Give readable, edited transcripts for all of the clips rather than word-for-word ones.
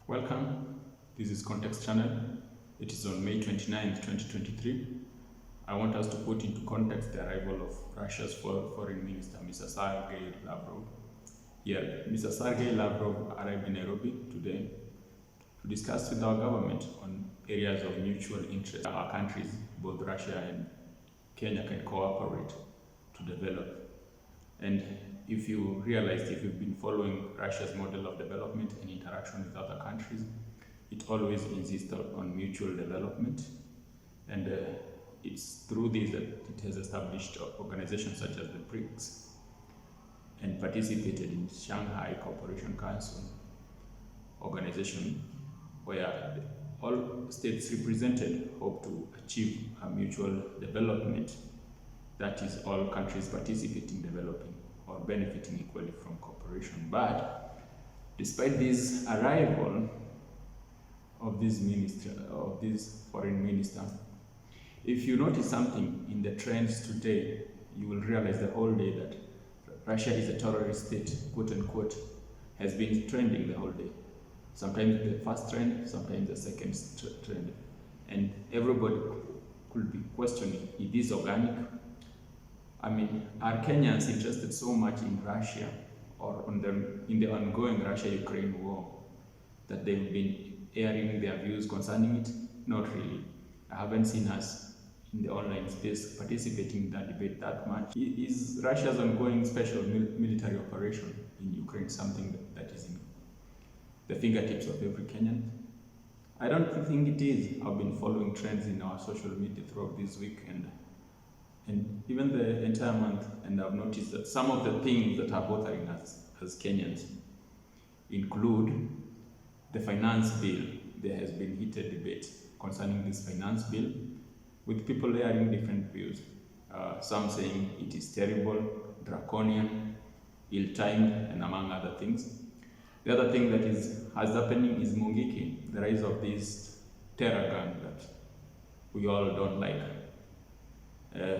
Welcome, this is Context Channel. It is on May 29th, 2023. I want us to put into context the arrival of Russia's Foreign Minister, Mr. Sergei Lavrov. Here, Mr. Sergei Lavrov arrived in Nairobi today to discuss with our government on areas of mutual interest. Our countries, both Russia and Kenya, can cooperate to develop. And if you realize, if you've been following Russia's model of development and interaction with other countries, it always insists on mutual development. And it's through this that it has established organizations such as the BRICS and participated in Shanghai Cooperation Council organization, where all states represented hope to achieve a mutual development, that is, all countries participating, developing, or benefiting equally from cooperation. But despite this arrival of this foreign minister, if you notice something in the trends today, you will realize the whole day that Russia is a terrorist state, quote unquote, has been trending the whole day. Sometimes the first trend, sometimes the second trend. And everybody could be questioning, is this organic? I mean, are Kenyans interested so much in Russia or in the ongoing Russia-Ukraine war that they've been airing their views concerning it? Not really. I haven't seen us in the online space participating in that debate that much. Is Russia's ongoing special military operation in Ukraine something that is in the fingertips of every Kenyan? I don't think it is. I've been following trends in our social media throughout this week and even the entire month, and I've noticed that some of the things that are bothering us as Kenyans include the finance bill. There has been heated debate concerning this finance bill, with people airing different views. Some saying it is terrible, draconian, ill-timed, and among other things. The other thing that is happening is Mungiki, the rise of this terror gang that we all don't like.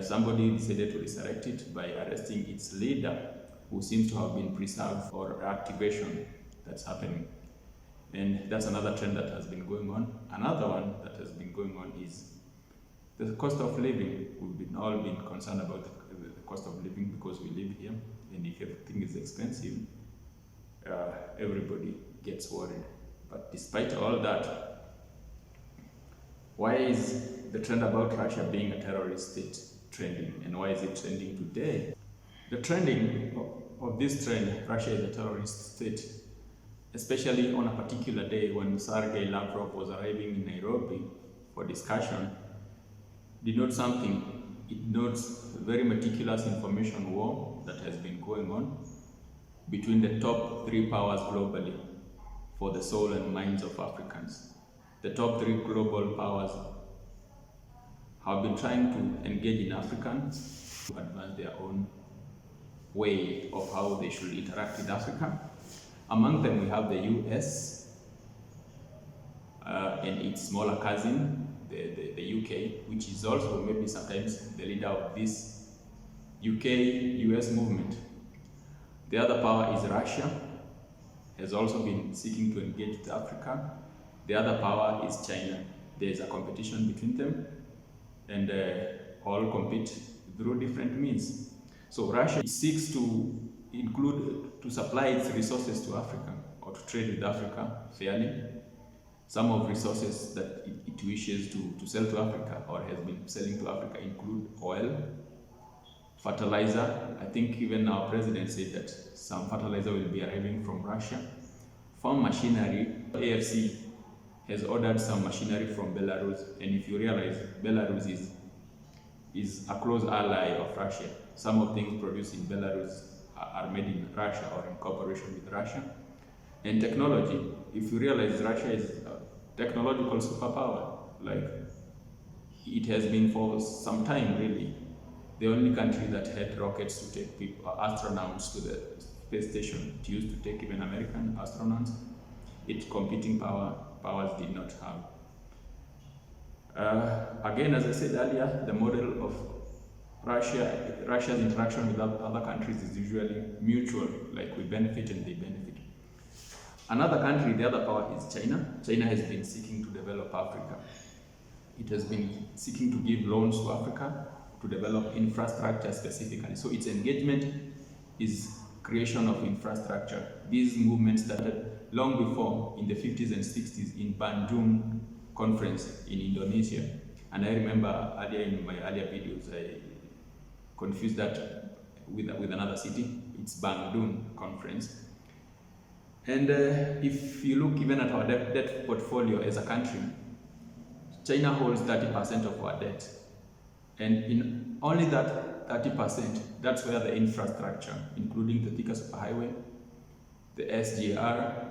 Somebody decided to resurrect it by arresting its leader, who seems to have been preserved for activation that's happening. And that's another trend that has been going on. Another one that has been going on is the cost of living. We've all been concerned about the cost of living because we live here, and if everything is expensive, everybody gets worried. But despite all that, why is the trend about Russia being a terrorist state trending, and why is it trending today? The trending of this trend, Russia is a terrorist state, especially on a particular day when Sergei Lavrov was arriving in Nairobi for discussion, denotes something. It denotes very meticulous information war that has been going on between the top three powers globally for the soul and minds of Africans. The top three global powers have been trying to engage in Africans to advance their own way of how they should interact with Africa. Among them, we have the US and its smaller cousin, the UK, which is also maybe sometimes the leader of this UK-US movement. The other power is Russia, has also been seeking to engage with Africa. The other power is China. There is a competition between them, and all compete through different means. So Russia seeks to supply its resources to Africa, or to trade with Africa fairly. Some of resources that it wishes to sell to Africa or has been selling to Africa include oil, fertilizer. I think even our president said that some fertilizer will be arriving from Russia. Farm machinery. AFC has ordered some machinery from Belarus, and if you realize, Belarus is a close ally of Russia. Some of things produced in Belarus are made in Russia or in cooperation with Russia. And technology, if you realize, Russia is a technological superpower. Like, it has been for some time, really, the only country that had rockets to take people, astronauts to the space station. It used to take even American astronauts. Its competing powers did not have. Again, as I said earlier, the model of Russia's interaction with other countries is usually mutual, like we benefit and they benefit. Another country, the other power is China. China has been seeking to develop Africa. It has been seeking to give loans to Africa to develop infrastructure specifically. So its engagement is creation of infrastructure. These movements started long before, in the 50s and 60s, in Bandung conference in Indonesia. And I remember earlier in my earlier videos, I confused that with another city. It's Bandung conference. And if you look even at our debt portfolio as a country, China holds 30% of our debt. And in only that 30%, that's where the infrastructure, including the Thika Superhighway, the SGR,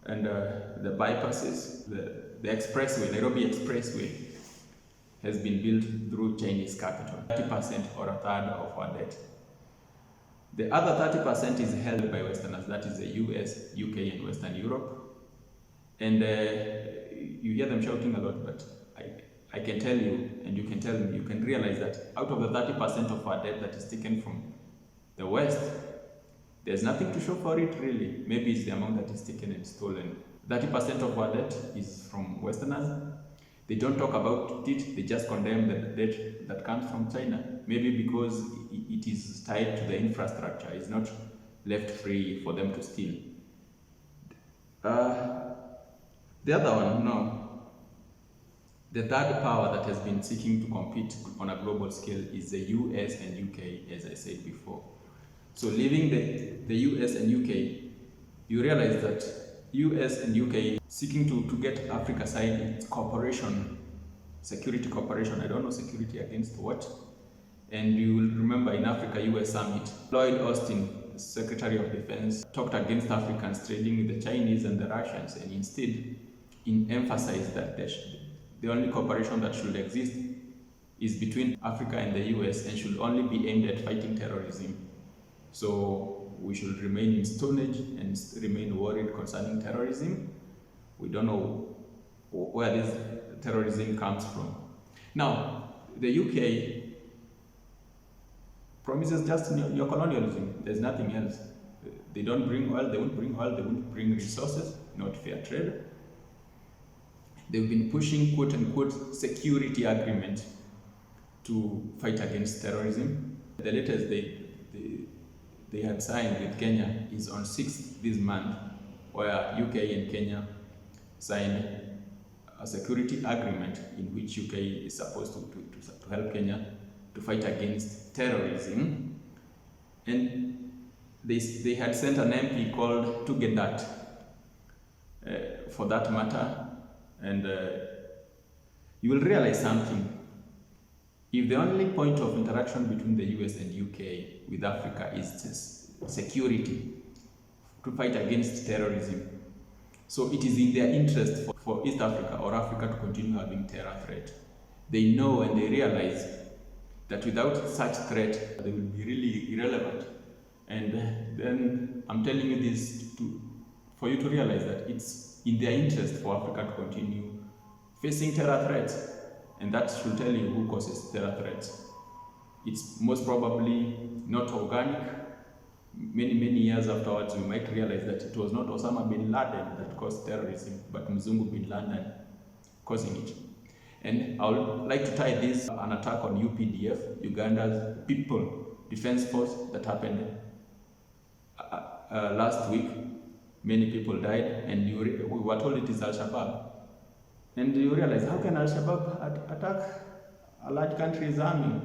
and the bypasses, the expressway, Nairobi Expressway, has been built through Chinese capital. 30% or a third of our debt. The other 30% is held by Westerners, that is the US, UK, and Western Europe. And you hear them shouting a lot, but I can tell you, and you can tell me, you can realize that out of the 30% of our debt that is taken from the West, there's nothing to show for it really. Maybe it's the amount that is taken and stolen. 30% of our debt is from Westerners. They don't talk about it, they just condemn the debt that comes from China. Maybe because it is tied to the infrastructure, it's not left free for them to steal. The other one, no. The third power that has been seeking to compete on a global scale is the US and UK, as I said before. So leaving the US and UK, you realize that US and UK seeking to get Africa side its cooperation, security cooperation, I don't know security against what. And you will remember in Africa US Summit, Lloyd Austin, Secretary of Defense, talked against Africans trading with the Chinese and the Russians, and instead emphasized that the only cooperation that should exist is between Africa and the US and should only be aimed at fighting terrorism. So we should remain in Stone Age and remain worried concerning terrorism. We don't know where this terrorism comes from. Now, the UK promises just neocolonialism. There's nothing else. They don't bring oil, they won't bring oil, they won't bring resources, not fair trade. They've been pushing quote-unquote security agreement to fight against terrorism. The latest they had signed with Kenya is on 6th this month, where UK and Kenya signed a security agreement in which UK is supposed to help Kenya to fight against terrorism. And they had sent an MP called Tugedat for that matter. And you will realize something. If the only point of interaction between the US and UK with Africa is security, to fight against terrorism, so it is in their interest for East Africa or Africa to continue having terror threat. They know and they realize that without such threat, they will be really irrelevant. And then I'm telling you this for you to realize that it's in their interest for Africa to continue facing terror threats. And that should tell you who causes terror threats. It's most probably not organic. Many years afterwards, we might realize that it was not Osama bin Laden that caused terrorism, but Mzungu bin Laden causing it. And I would like to tie this an attack on UPDF, Uganda's People Defense Force, that happened last week. Many people died, and we were told it is Al-Shabaab. And you realize, how can Al-Shabaab attack a large country's army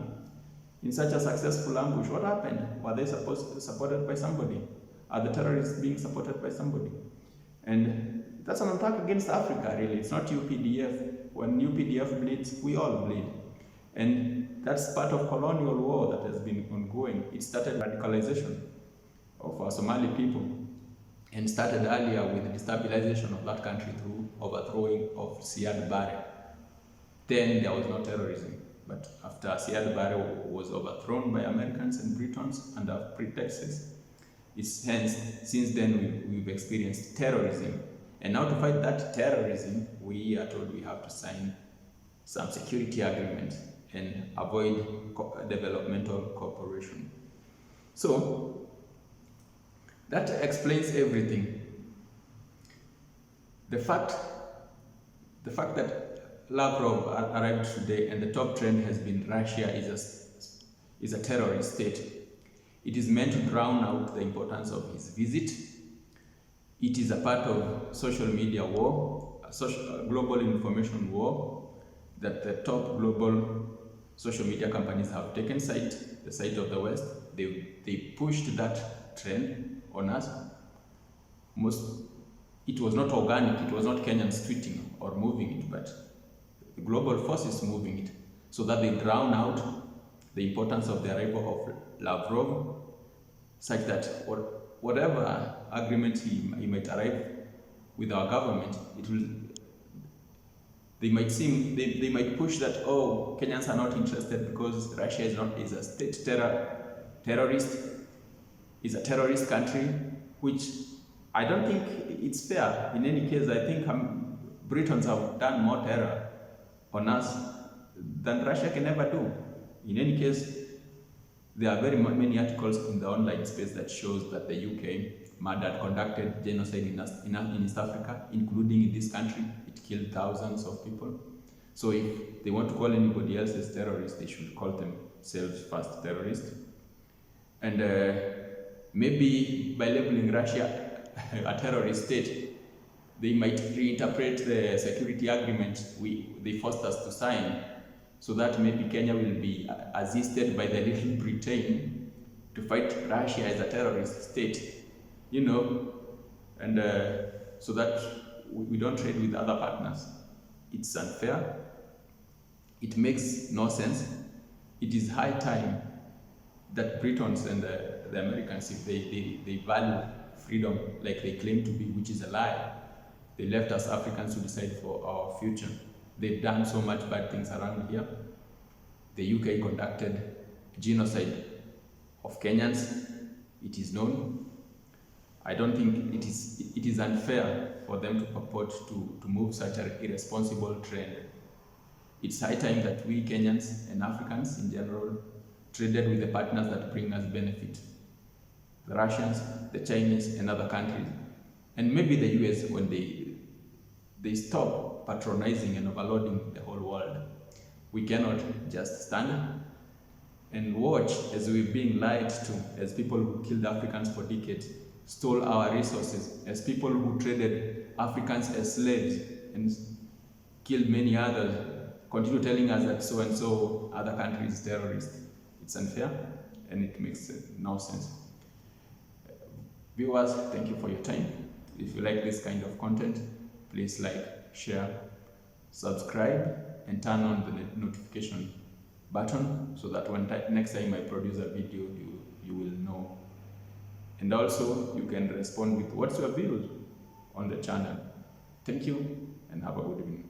in such a successful ambush? What happened? Were they supported by somebody? Are the terrorists being supported by somebody? And that's an attack against Africa, really. It's not UPDF. When UPDF bleeds, we all bleed. And that's part of colonial war that has been ongoing. It started radicalization of our Somali people, and started earlier with the destabilization of that country through overthrowing of Siad Barre. Then there was no terrorism. But after Siad Barre was overthrown by Americans and Britons under pretexts, since then we've experienced terrorism. And now to fight that terrorism, we are told we have to sign some security agreement and avoid developmental cooperation. So that explains everything. The fact that Lavrov arrived today and the top trend has been Russia is a terrorist state. It is meant to drown out the importance of his visit. It is a part of social media war, a global information war, that the top global social media companies have taken the side of the West. They pushed that trend on us. It was not organic, it was not Kenyans tweeting or moving it, but the global forces moving it, so that they drown out the importance of the arrival of Lavrov, such that whatever agreement he might arrive with our government, they might push that, oh, Kenyans are not interested because Russia is a state terrorist, is a terrorist country, which I don't think it's fair. In any case, I think Britons have done more terror on us than Russia can ever do. In any case, there are very many articles in the online space that shows that the UK had conducted genocide in East Africa, including in this country. It killed thousands of people. So if they want to call anybody else as terrorists, they should call themselves first terrorists. And maybe by labeling Russia a terrorist state, they might reinterpret the security agreement they forced us to sign, so that maybe Kenya will be assisted by the little Britain to fight Russia as a terrorist state, you know, and so that we don't trade with other partners. It's unfair. It makes no sense. It is high time that Britons and the Americans, if they value freedom like they claim to be, which is a lie, they left us Africans to decide for our future. They've done so much bad things around here. The UK conducted genocide of Kenyans. It is known. I don't think it is unfair for them to purport to move such an irresponsible trend. It's high time that we Kenyans and Africans in general traded with the partners that bring us benefit. The Russians, the Chinese, and other countries. And maybe the US, when they stop patronizing and overloading the whole world. We cannot just stand and watch as we're being lied to, as people who killed Africans for decades, stole our resources, as people who traded Africans as slaves and killed many others, continue telling us that so-and-so other country is terrorist. It's unfair and it makes no sense. Viewers, thank you for your time. If you like this kind of content, please like, share, subscribe, and turn on the notification button so that when next time I produce a video, you will know. And also, you can respond with what's your views on the channel. Thank you and have a good evening.